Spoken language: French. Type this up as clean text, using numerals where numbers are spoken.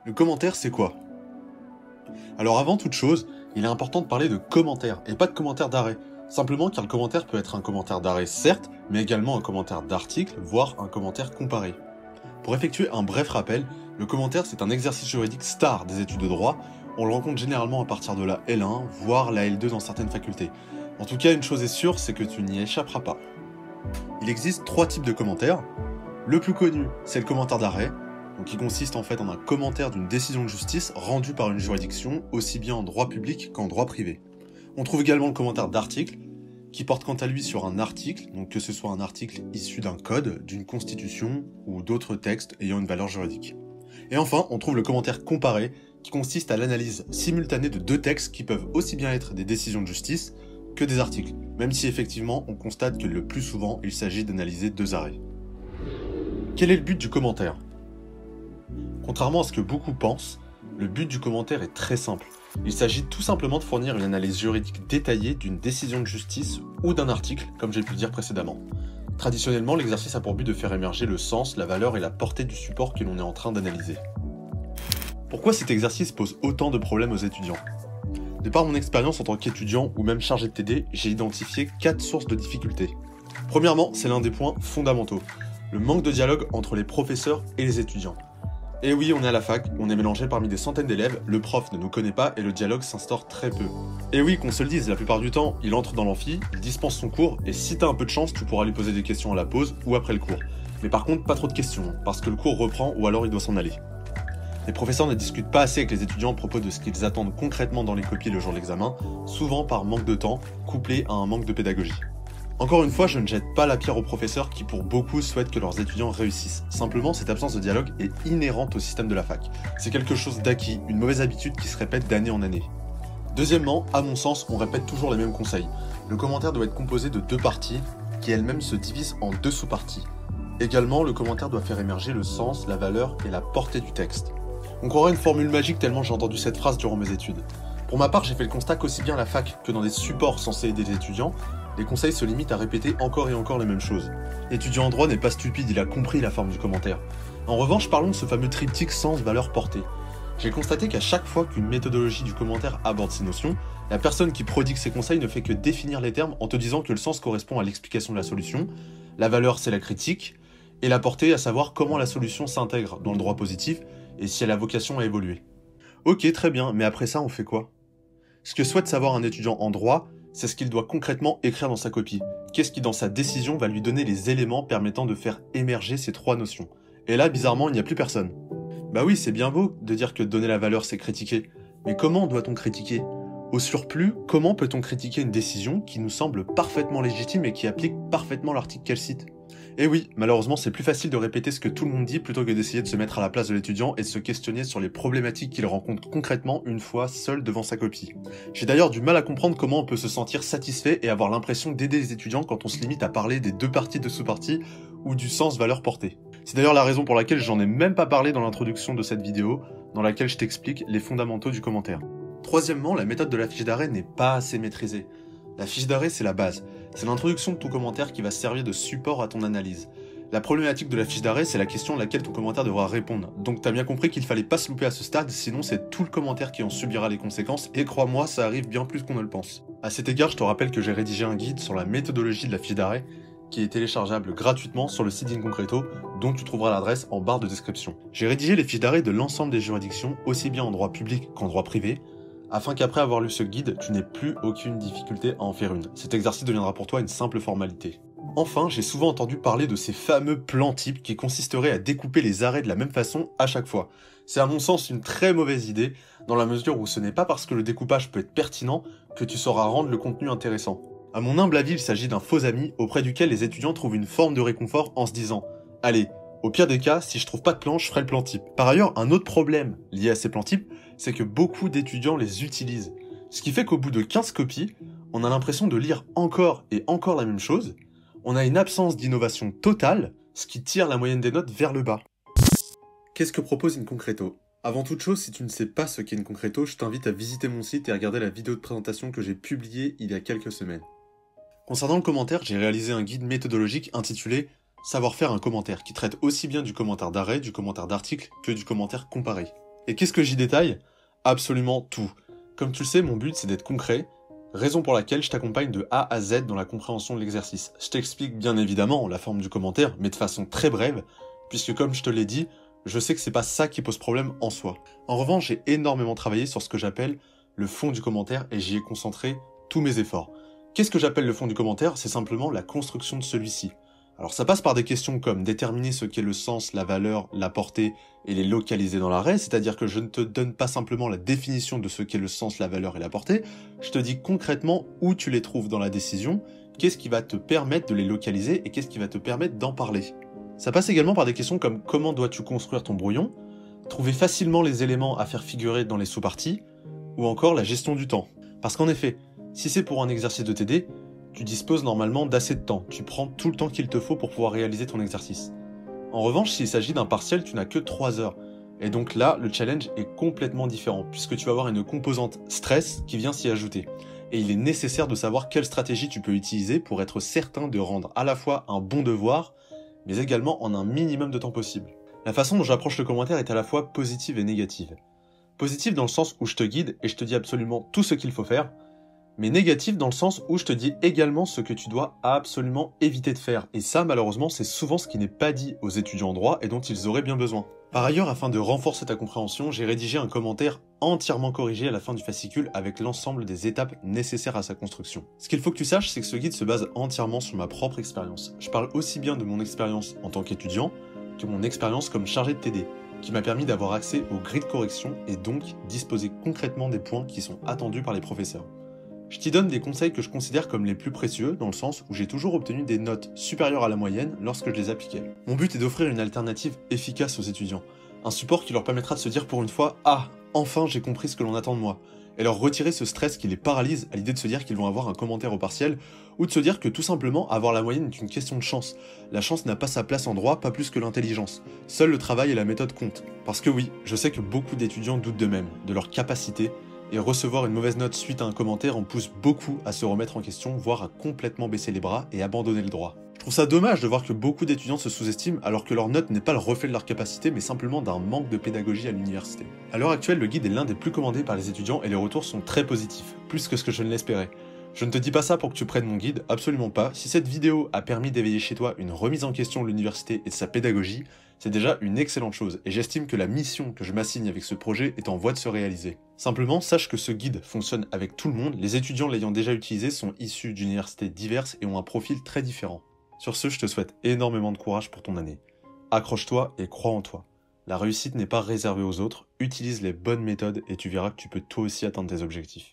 Le commentaire, c'est quoi? Alors avant toute chose, il est important de parler de commentaire, et pas de commentaire d'arrêt. Simplement car le commentaire peut être un commentaire d'arrêt certes, mais également un commentaire d'article, voire un commentaire comparé. Pour effectuer un bref rappel, le commentaire c'est un exercice juridique star des études de droit, on le rencontre généralement à partir de la L1, voire la L2 dans certaines facultés. En tout cas, une chose est sûre, c'est que tu n'y échapperas pas. Il existe 3 types de commentaires. Le plus connu, c'est le commentaire d'arrêt, qui consiste en fait en un commentaire d'une décision de justice rendue par une juridiction, aussi bien en droit public qu'en droit privé. On trouve également le commentaire d'article, qui porte quant à lui sur un article, donc que ce soit un article issu d'un code, d'une constitution ou d'autres textes ayant une valeur juridique. Et enfin, on trouve le commentaire comparé, qui consiste à l'analyse simultanée de 2 textes qui peuvent aussi bien être des décisions de justice que des articles, même si effectivement on constate que le plus souvent il s'agit d'analyser 2 arrêts. Quel est le but du commentaire ? Contrairement à ce que beaucoup pensent, le but du commentaire est très simple. Il s'agit tout simplement de fournir une analyse juridique détaillée d'une décision de justice ou d'un article, comme j'ai pu le dire précédemment. Traditionnellement, l'exercice a pour but de faire émerger le sens, la valeur et la portée du support que l'on est en train d'analyser. Pourquoi cet exercice pose autant de problèmes aux étudiants ? De par mon expérience en tant qu'étudiant ou même chargé de TD, j'ai identifié 4 sources de difficultés. Premièrement, c'est l'un des points fondamentaux, le manque de dialogue entre les professeurs et les étudiants. Et oui, on est à la fac, on est mélangé parmi des centaines d'élèves, le prof ne nous connaît pas et le dialogue s'instaure très peu. Et oui, qu'on se le dise, la plupart du temps, il entre dans l'amphi, il dispense son cours, et si t'as un peu de chance, tu pourras lui poser des questions à la pause ou après le cours. Mais par contre, pas trop de questions, parce que le cours reprend ou alors il doit s'en aller. Les professeurs ne discutent pas assez avec les étudiants à propos de ce qu'ils attendent concrètement dans les copies le jour de l'examen, souvent par manque de temps, couplé à un manque de pédagogie. Encore une fois, je ne jette pas la pierre aux professeurs qui pour beaucoup souhaitent que leurs étudiants réussissent. Simplement, cette absence de dialogue est inhérente au système de la fac. C'est quelque chose d'acquis, une mauvaise habitude qui se répète d'année en année. Deuxièmement, à mon sens, on répète toujours les mêmes conseils. Le commentaire doit être composé de 2 parties, qui elles-mêmes se divisent en 2 sous-parties. Également, le commentaire doit faire émerger le sens, la valeur et la portée du texte. On croirait une formule magique tellement j'ai entendu cette phrase durant mes études. Pour ma part, j'ai fait le constat qu'aussi bien à la fac que dans des supports censés aider les étudiants, les conseils se limitent à répéter encore et encore les mêmes choses. L'étudiant en droit n'est pas stupide, il a compris la forme du commentaire. En revanche, parlons de ce fameux triptyque sens, valeur, portée. J'ai constaté qu'à chaque fois qu'une méthodologie du commentaire aborde ces notions, la personne qui prodigue ses conseils ne fait que définir les termes en te disant que le sens correspond à l'explication de la solution, la valeur c'est la critique, et la portée à savoir comment la solution s'intègre dans le droit positif et si elle a vocation à évoluer. Ok, très bien, mais après ça on fait quoi ? Ce que souhaite savoir un étudiant en droit, c'est ce qu'il doit concrètement écrire dans sa copie. Qu'est-ce qui dans sa décision va lui donner les éléments permettant de faire émerger ces 3 notions. Et là, bizarrement, il n'y a plus personne. Bah oui, c'est bien beau de dire que donner la valeur c'est critiquer, mais comment doit-on critiquer ? Au surplus, comment peut-on critiquer une décision qui nous semble parfaitement légitime et qui applique parfaitement l'article qu'elle cite ? Et oui, malheureusement, c'est plus facile de répéter ce que tout le monde dit plutôt que d'essayer de se mettre à la place de l'étudiant et de se questionner sur les problématiques qu'il rencontre concrètement une fois seul devant sa copie. J'ai d'ailleurs du mal à comprendre comment on peut se sentir satisfait et avoir l'impression d'aider les étudiants quand on se limite à parler des 2 parties de sous-partie ou du sens valeur portée. C'est d'ailleurs la raison pour laquelle j'en ai même pas parlé dans l'introduction de cette vidéo, dans laquelle je t'explique les fondamentaux du commentaire. Troisièmement, la méthode de la fiche d'arrêt n'est pas assez maîtrisée. La fiche d'arrêt, c'est la base. C'est l'introduction de ton commentaire qui va servir de support à ton analyse. La problématique de la fiche d'arrêt, c'est la question à laquelle ton commentaire devra répondre. Donc t'as bien compris qu'il fallait pas se louper à ce stade, sinon c'est tout le commentaire qui en subira les conséquences, et crois-moi, ça arrive bien plus qu'on ne le pense. À cet égard, je te rappelle que j'ai rédigé un guide sur la méthodologie de la fiche d'arrêt, qui est téléchargeable gratuitement sur le site d'Inconcreto, dont tu trouveras l'adresse en barre de description. J'ai rédigé les fiches d'arrêt de l'ensemble des juridictions, aussi bien en droit public qu'en droit privé, afin qu'après avoir lu ce guide, tu n'aies plus aucune difficulté à en faire une. Cet exercice deviendra pour toi une simple formalité. Enfin, j'ai souvent entendu parler de ces fameux plans types qui consisteraient à découper les arrêts de la même façon à chaque fois. C'est à mon sens une très mauvaise idée, dans la mesure où ce n'est pas parce que le découpage peut être pertinent que tu sauras rendre le contenu intéressant. À mon humble avis, il s'agit d'un faux ami auprès duquel les étudiants trouvent une forme de réconfort en se disant « Allez, au pire des cas, si je trouve pas de plan, je ferai le plan type. » Par ailleurs, un autre problème lié à ces plans types, c'est que beaucoup d'étudiants les utilisent. Ce qui fait qu'au bout de 15 copies, on a l'impression de lire encore et encore la même chose, on a une absence d'innovation totale, ce qui tire la moyenne des notes vers le bas. Qu'est-ce que propose Inconcreto ? Avant toute chose, si tu ne sais pas ce qu'est Inconcreto, je t'invite à visiter mon site et à regarder la vidéo de présentation que j'ai publiée il y a quelques semaines. Concernant le commentaire, j'ai réalisé un guide méthodologique intitulé « Savoir faire un commentaire » qui traite aussi bien du commentaire d'arrêt, du commentaire d'article que du commentaire comparé. Et qu'est-ce que j'y détaille? Absolument tout. Comme tu le sais, mon but c'est d'être concret, raison pour laquelle je t'accompagne de A à Z dans la compréhension de l'exercice. Je t'explique bien évidemment la forme du commentaire, mais de façon très brève, puisque comme je te l'ai dit, je sais que c'est pas ça qui pose problème en soi. En revanche, j'ai énormément travaillé sur ce que j'appelle le fond du commentaire et j'y ai concentré tous mes efforts. Qu'est-ce que j'appelle le fond du commentaire? C'est simplement la construction de celui-ci. Alors ça passe par des questions comme déterminer ce qu'est le sens, la valeur, la portée et les localiser dans l'arrêt, c'est-à-dire que je ne te donne pas simplement la définition de ce qu'est le sens, la valeur et la portée, je te dis concrètement où tu les trouves dans la décision, qu'est-ce qui va te permettre de les localiser et qu'est-ce qui va te permettre d'en parler. Ça passe également par des questions comme comment dois-tu construire ton brouillon, trouver facilement les éléments à faire figurer dans les sous-parties, ou encore la gestion du temps. Parce qu'en effet, si c'est pour un exercice de TD, tu disposes normalement d'assez de temps, tu prends tout le temps qu'il te faut pour pouvoir réaliser ton exercice. En revanche, s'il s'agit d'un partiel, tu n'as que 3 heures. Et donc là, le challenge est complètement différent, puisque tu vas avoir une composante stress qui vient s'y ajouter. Et il est nécessaire de savoir quelle stratégie tu peux utiliser pour être certain de rendre à la fois un bon devoir, mais également en un minimum de temps possible. La façon dont j'approche le commentaire est à la fois positive et négative. Positive dans le sens où je te guide et je te dis absolument tout ce qu'il faut faire, mais négative dans le sens où je te dis également ce que tu dois absolument éviter de faire. Et ça, malheureusement, c'est souvent ce qui n'est pas dit aux étudiants en droit et dont ils auraient bien besoin. Par ailleurs, afin de renforcer ta compréhension, j'ai rédigé un commentaire entièrement corrigé à la fin du fascicule avec l'ensemble des étapes nécessaires à sa construction. Ce qu'il faut que tu saches, c'est que ce guide se base entièrement sur ma propre expérience. Je parle aussi bien de mon expérience en tant qu'étudiant que mon expérience comme chargé de TD, qui m'a permis d'avoir accès aux grilles de correction et donc disposer concrètement des points qui sont attendus par les professeurs. Je t'y donne des conseils que je considère comme les plus précieux, dans le sens où j'ai toujours obtenu des notes supérieures à la moyenne lorsque je les appliquais. Mon but est d'offrir une alternative efficace aux étudiants, un support qui leur permettra de se dire pour une fois « Ah, enfin j'ai compris ce que l'on attend de moi », et leur retirer ce stress qui les paralyse à l'idée de se dire qu'ils vont avoir un commentaire au partiel, ou de se dire que tout simplement avoir la moyenne est une question de chance. La chance n'a pas sa place en droit, pas plus que l'intelligence. Seul le travail et la méthode comptent. Parce que oui, je sais que beaucoup d'étudiants doutent d'eux-mêmes, de leur capacité, et recevoir une mauvaise note suite à un commentaire en pousse beaucoup à se remettre en question, voire à complètement baisser les bras et abandonner le droit. Je trouve ça dommage de voir que beaucoup d'étudiants se sous-estiment alors que leur note n'est pas le reflet de leur capacité mais simplement d'un manque de pédagogie à l'université. À l'heure actuelle, le guide est l'un des plus commandés par les étudiants et les retours sont très positifs, plus que ce que je ne l'espérais. Je ne te dis pas ça pour que tu prennes mon guide, absolument pas. Si cette vidéo a permis d'éveiller chez toi une remise en question de l'université et de sa pédagogie, c'est déjà une excellente chose, et j'estime que la mission que je m'assigne avec ce projet est en voie de se réaliser. Simplement, sache que ce guide fonctionne avec tout le monde, les étudiants l'ayant déjà utilisé sont issus d'universités diverses et ont un profil très différent. Sur ce, je te souhaite énormément de courage pour ton année. Accroche-toi et crois en toi. La réussite n'est pas réservée aux autres, utilise les bonnes méthodes et tu verras que tu peux toi aussi atteindre tes objectifs.